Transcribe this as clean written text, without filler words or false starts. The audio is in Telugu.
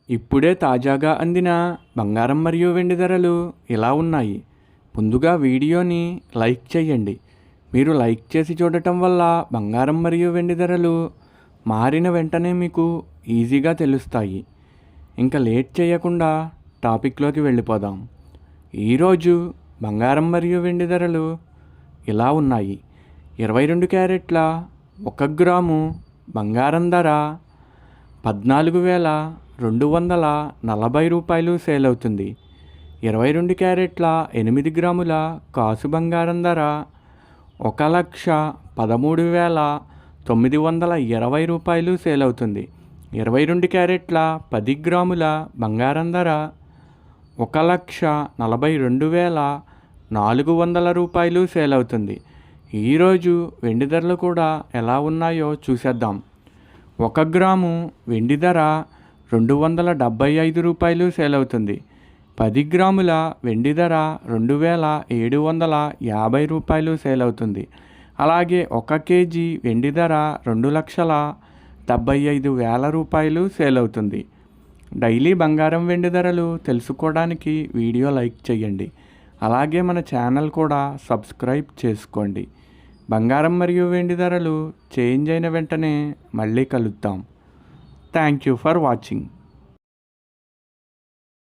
ఇప్పుడే తాజాగా అందిన బంగారం మరియు వెండి ధరలు ఇలా ఉన్నాయి. ముందుగా వీడియోని లైక్ చేయండి. మీరు లైక్ చేసి చూడటం వల్ల బంగారం మరియు వెండి ధరలు మారిన వెంటనే మీకు ఈజీగా తెలుస్తాయి. ఇంకా లేట్ చేయకుండా టాపిక్లోకి వెళ్ళిపోదాం. ఈరోజు బంగారం మరియు వెండి ధరలు ఇలా ఉన్నాయి. 22 క్యారెట్ల 1 గ్రాము బంగారం ధర 14,240 రూపాయలు సేల్ అవుతుంది. 22 క్యారెట్ల 8 గ్రాముల కాసు బంగారం ధర 1,13,920 రూపాయలు సేల్ అవుతుంది. 22 క్యారెట్ల 10 గ్రాముల బంగారం ధర 1,42,400 రూపాయలు సేల్ అవుతుంది. ఈరోజు వెండి ధరలు కూడా ఎలా ఉన్నాయో చూసేద్దాం. 1 గ్రాము వెండి ధర 275 రూపాయలు సేల్ అవుతుంది. 10 గ్రాముల వెండి ధర 2,750 రూపాయలు సేల్ అవుతుంది. అలాగే 1 కేజీ వెండి ధర 2,75,000 రూపాయలు సేల్ అవుతుంది. డైలీ బంగారం వెండి ధరలు తెలుసుకోవడానికి వీడియో లైక్ చేయండి. అలాగే మన ఛానల్ కూడా సబ్స్క్రైబ్ చేసుకోండి. బంగారం మరియు వెండి ధరలు చేంజ్ అయిన వెంటనే మళ్ళీ కలుద్దాం. Thank you for watching.